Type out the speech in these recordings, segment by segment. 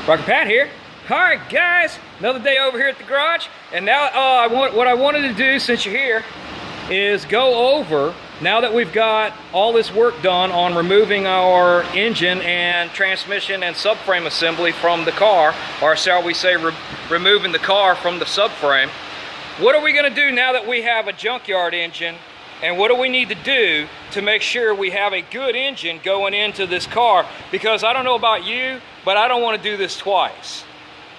Rocket Pat here. Alright guys, another day over here at the garage. And now what I wanted to do, since you're here, is go over, now that we've got all this work done on removing our engine and transmission and subframe assembly from the car, or shall we say removing the car from the subframe, what are we going to do now that we have a junkyard engine, and what do we need to do to make sure we have a good engine going into this car? Because I don't know about you, but I don't want to do this twice.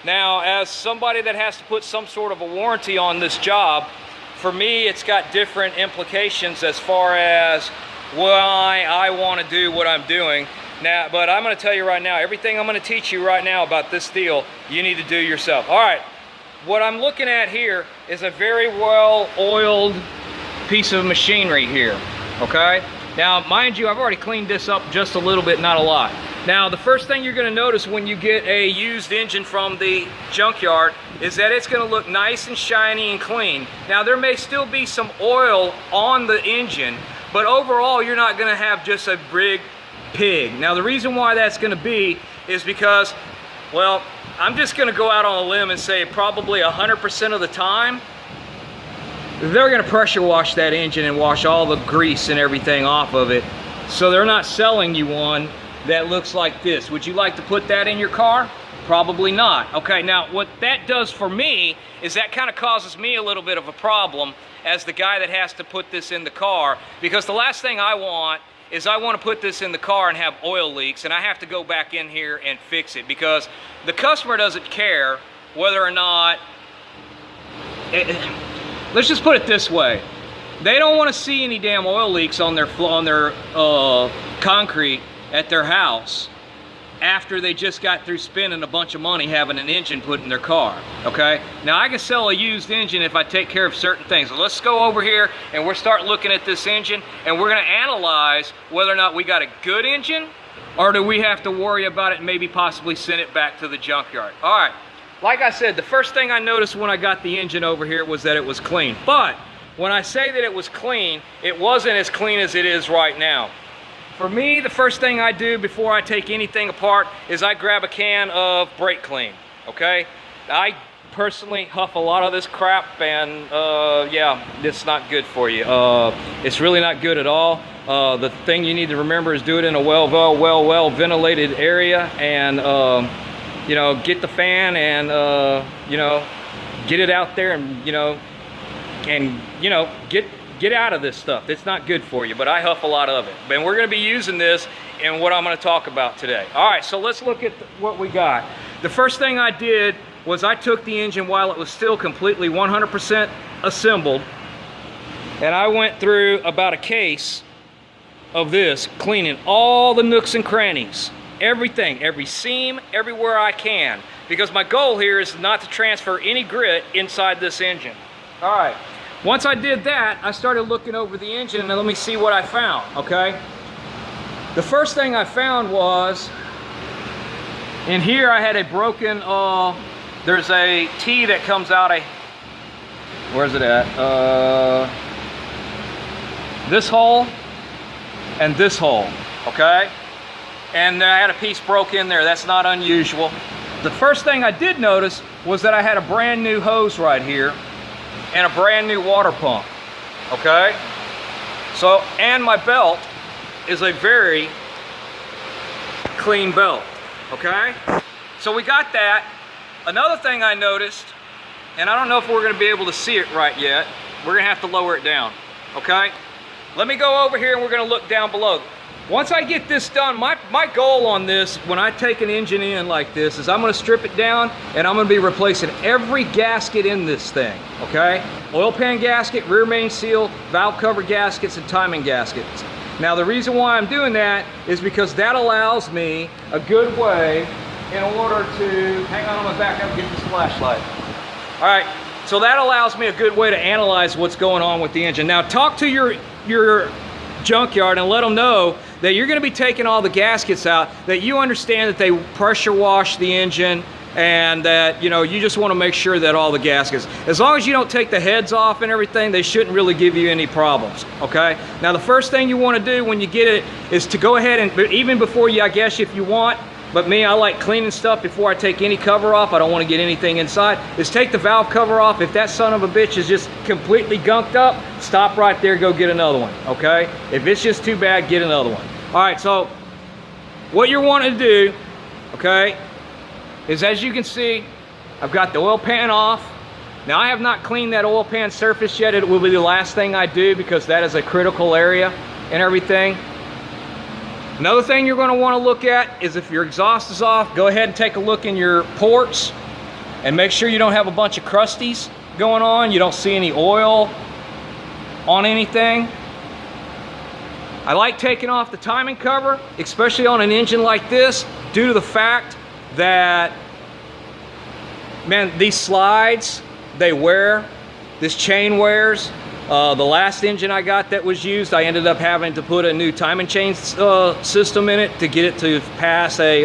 Now, as somebody that has to put some sort of a warranty on this job, for me it's got different implications as far as why I want to do what I'm doing. Now, but I'm going to tell you right now, everything I'm going to teach you right now about this deal, you need to do yourself. All right, what I'm looking at here is a very well oiled piece of machinery here, okay? Now, mind you, I've already cleaned this up just a little bit, not a lot. Now, the first thing you're going to notice when you get a used engine from the junkyard is that it's going to look nice and shiny and clean. Now, there may still be some oil on the engine, but overall, you're not going to have just a big pig. Now, the reason why that's going to be is because, well, I'm just going to go out on a limb and say probably 100% of the time, they're going to pressure wash that engine and wash all the grease and everything off of it. So they're not selling you one that looks like this. Would you like to put that in your car? Probably not. Okay, now what that does for me is that kind of causes me a little bit of a problem as the guy that has to put this in the car, because the last thing I want is I want to put this in the car and have oil leaks and I have to go back in here and fix it, because the customer doesn't care whether or not let's just put it this way. They don't want to see any damn oil leaks on their concrete at their house after they just got through spending a bunch of money having an engine put in their car, okay? Now, I can sell a used engine if I take care of certain things. So let's go over here and we'll start looking at this engine, and we're going to analyze whether or not we got a good engine, or do we have to worry about it and maybe possibly send it back to the junkyard. All right. Like I said, the first thing I noticed when I got the engine over here was that it was clean. But when I say that it was clean, it wasn't as clean as it is right now. For me, the first thing I do before I take anything apart is I grab a can of brake clean, okay? I personally huff a lot of this crap, and yeah, it's not good for you. It's really not good at all. The thing you need to remember is do it in a well ventilated area, and you know, get the fan and, you know, get it out there and, you know, get out of this stuff. It's not good for you, but I huff a lot of it. And we're going to be using this in what I'm going to talk about today. All right, so let's look at what we got. The first thing I did was I took the engine while it was still completely 100% assembled, and I went through about a case of this, cleaning all the nooks and crannies. Everything, every seam, everywhere I can, because my goal here is not to transfer any grit inside this engine. All right, once I did that, I started looking over the engine, and let me see what I found, okay? The first thing I found was, in here I had a broken, there's a T that comes out, where's it at? This hole and this hole, okay? And I had a piece broke in there. That's not unusual. The first thing I did notice was that I had a brand new hose right here and a brand new water pump, okay? So, and my belt is a very clean belt, okay? So we got that. Another thing I noticed, and I don't know if we're gonna be able to see it right yet, we're gonna have to lower it down, okay? Let me go over here and we're gonna look down below. Once I get this done, my goal on this, when I take an engine in like this, is I'm going to strip it down and I'm going to be replacing every gasket in this thing, okay? Oil pan gasket, rear main seal, valve cover gaskets, and timing gaskets. Now, the reason why I'm doing that is because that allows me a good way in order to, hang on, I'm going to back up and get this flashlight. All right, so that allows me a good way to analyze what's going on with the engine. Now, talk to your junkyard and let them know that you're going to be taking all the gaskets out, that you understand that they pressure wash the engine, and that, you know, you just want to make sure that all the gaskets, as long as you don't take the heads off and everything, they shouldn't really give you any problems, okay? Now, the first thing you want to do when you get it is to go ahead and, even before you, I guess if you want, but me, I like cleaning stuff before I take any cover off. I don't want to get anything inside. Is take the valve cover off. If that son of a bitch is just completely gunked up, stop right there, go get another one, okay? If it's just too bad, get another one. All right, so what you're wanting to do, okay, is as you can see, I've got the oil pan off. Now I have not cleaned that oil pan surface yet. It will be the last thing I do because that is a critical area and everything. Another thing you're going to want to look at is if your exhaust is off, go ahead and take a look in your ports and make sure you don't have a bunch of crusties going on. You don't see any oil on anything. I like taking off the timing cover, especially on an engine like this, due to the fact that, man, these slides, they wear. This chain wears. The last engine I got that was used, I ended up having to put a new timing chain system in it to get it to pass a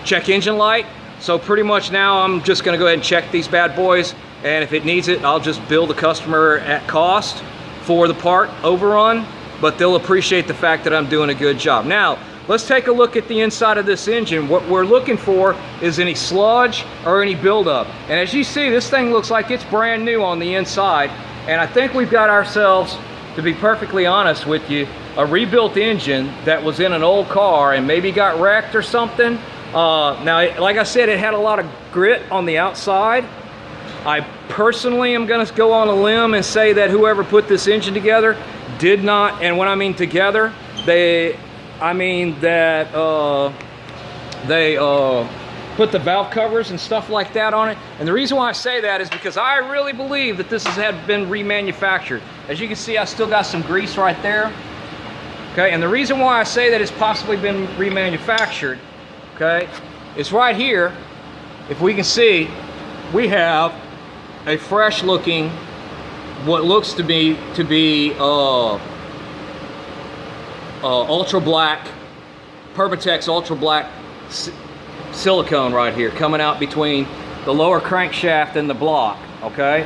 check engine light. So pretty much now I'm just going to go ahead and check these bad boys, and if it needs it, I'll just bill the customer at cost for the part overrun, but they'll appreciate the fact that I'm doing a good job. Now, let's take a look at the inside of this engine. What we're looking for is any sludge or any buildup. And as you see, this thing looks like it's brand new on the inside. And I think we've got ourselves, to be perfectly honest with you, a rebuilt engine that was in an old car and maybe got wrecked or something. Now, like I said, it had a lot of grit on the outside. I personally am going to go on a limb and say that whoever put this engine together did not, and when I mean together, I mean that they put the valve covers and stuff like that on it. And the reason why I say that is because I really believe that this had been remanufactured. As you can see, I still got some grease right there. Okay, and the reason why I say that it's possibly been remanufactured, okay, is right here. If we can see, we have a fresh looking, what looks to be ultra black, Permatex ultra black silicone right here coming out between the lower crankshaft and the block, okay?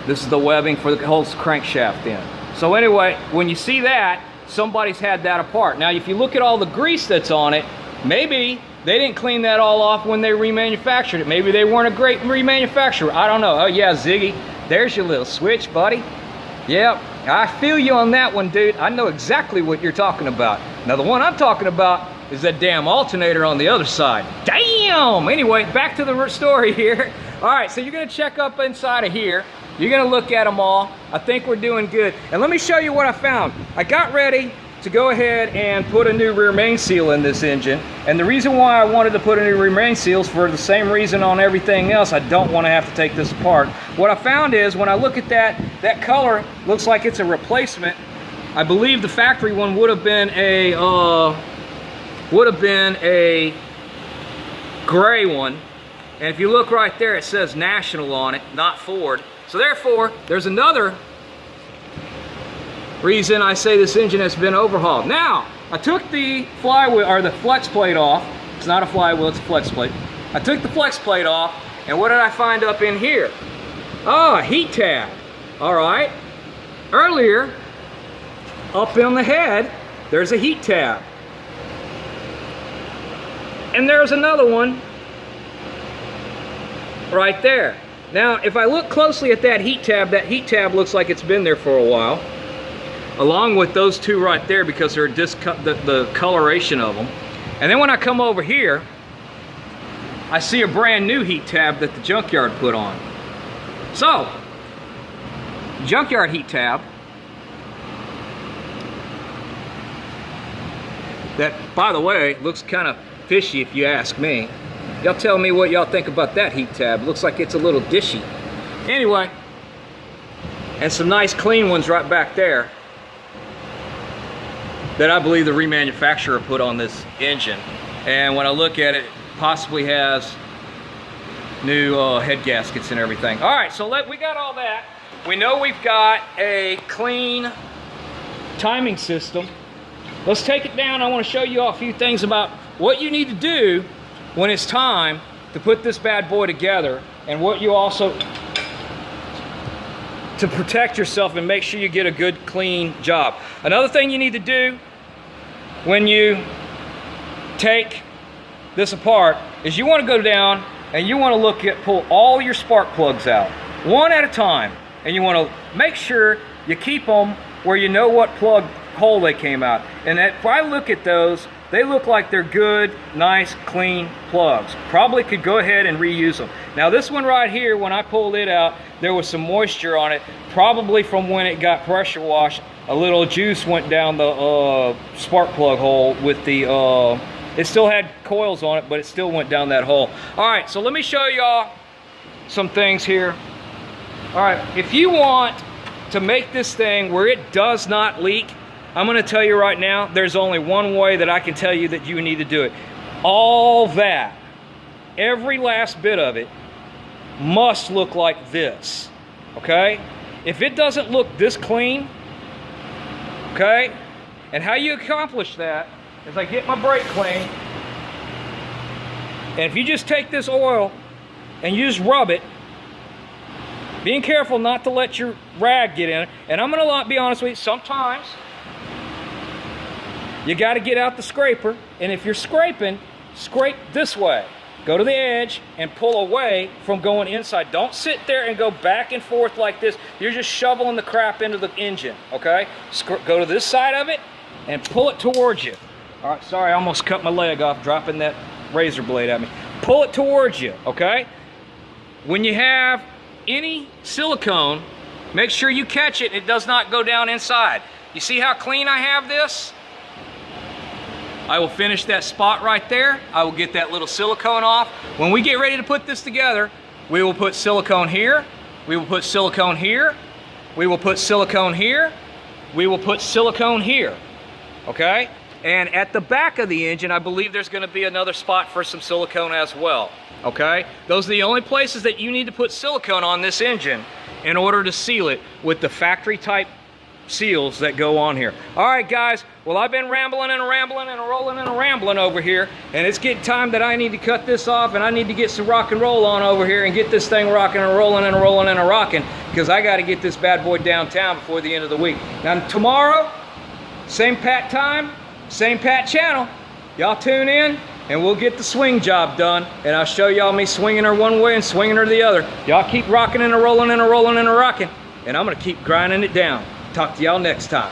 This is the webbing for the whole crankshaft in. So anyway, when you see that, somebody's had that apart. Now, if you look at all the grease that's on it, maybe they didn't clean that all off when they remanufactured it. Maybe they weren't a great remanufacturer. I don't know. Oh yeah, Ziggy, there's your little switch, buddy. Yep, I feel you on that one, dude. I know exactly what you're talking about. Now, the one I'm talking about is that damn alternator on the other side. Damn! Anyway, back to the story here. All right, so you're gonna check up inside of here. You're gonna look at them all. I think we're doing good. And let me show you what I found. I got ready to go ahead and put a new rear main seal in this engine. And the reason why I wanted to put a new rear main seal is for the same reason on everything else. I don't want to have to take this apart. What I found is when I look at that color looks like it's a replacement. I believe the factory one would have been a gray one. And if you look right there, it says National on it, not Ford. So therefore, there's another reason I say this engine has been overhauled. Now, I took the flywheel, or the flex plate off. It's not a flywheel, it's a flex plate. I took the flex plate off, and what did I find up in here? Oh, a heat tab. All right. Earlier, up on the head, there's a heat tab. And there's another one right there. Now, if I look closely at that heat tab looks like it's been there for a while, along with those two right there because they're the coloration of them. And then when I come over here, I see a brand new heat tab that the junkyard put on. So, junkyard heat tab, that, by the way, looks kind of fishy if you ask me. Y'all tell me what y'all think about that heat tab. Looks like it's a little dishy. Anyway, and some nice clean ones right back there that I believe the remanufacturer put on this engine. And when I look at it, possibly has new head gaskets and everything. All right, so we got all that. We know we've got a clean timing system. Let's take it down. I want to show you all a few things about what you need to do when it's time to put this bad boy together, and what you also, to protect yourself and make sure you get a good clean job. Another thing you need to do when you take this apart is you want to go down and you want to pull all your spark plugs out, one at a time. And you want to make sure you keep them where you know what plug hole they came out. And if I look at those, they look like they're good, nice, clean plugs. Probably could go ahead and reuse them. Now this one right here, when I pulled it out, there was some moisture on it, probably from when it got pressure washed. A little juice went down the spark plug hole with the, it still had coils on it, but it still went down that hole. All right, so let me show y'all some things here. All right, if you want to make this thing where it does not leak, I'm going to tell you right now, there's only one way that I can tell you that you need to do it. All that, every last bit of it, must look like this, okay? If it doesn't look this clean, okay? And how you accomplish that is I get my brake clean, and if you just take this oil and you just rub it, being careful not to let your rag get in it. And I'm gonna be honest with you, sometimes you gotta get out the scraper, and if you're scraping, scrape this way. Go to the edge and pull away from going inside. Don't sit there and go back and forth like this. You're just shoveling the crap into the engine, okay? Go to this side of it and pull it towards you. All right, sorry, I almost cut my leg off dropping that razor blade at me. Pull it towards you, okay? When you have any silicone, make sure you catch it. It does not go down inside. You see how clean I have this? I will finish that spot right there. I will get that little silicone off. When we get ready to put this together, we will put silicone here, we will put silicone here, we will put silicone here, we will put silicone here, okay? And at the back of the engine, I believe there's gonna be another spot for some silicone as well, okay? Those are the only places that you need to put silicone on this engine in order to seal it with the factory type seals that go on here. All right, guys, well, I've been rambling and rambling and rolling and rambling over here, and it's getting time that I need to cut this off, and I need to get some rock and roll on over here and get this thing rocking and rolling and rolling and rocking, because I got to get this bad boy downtown before the end of the week. Now, tomorrow, same Pat time, same Pat channel. Y'all tune in, and we'll get the swing job done, and I'll show y'all me swinging her one way and swinging her the other. Y'all keep rocking and rolling and rolling and rocking, and I'm going to keep grinding it down. Talk to y'all next time.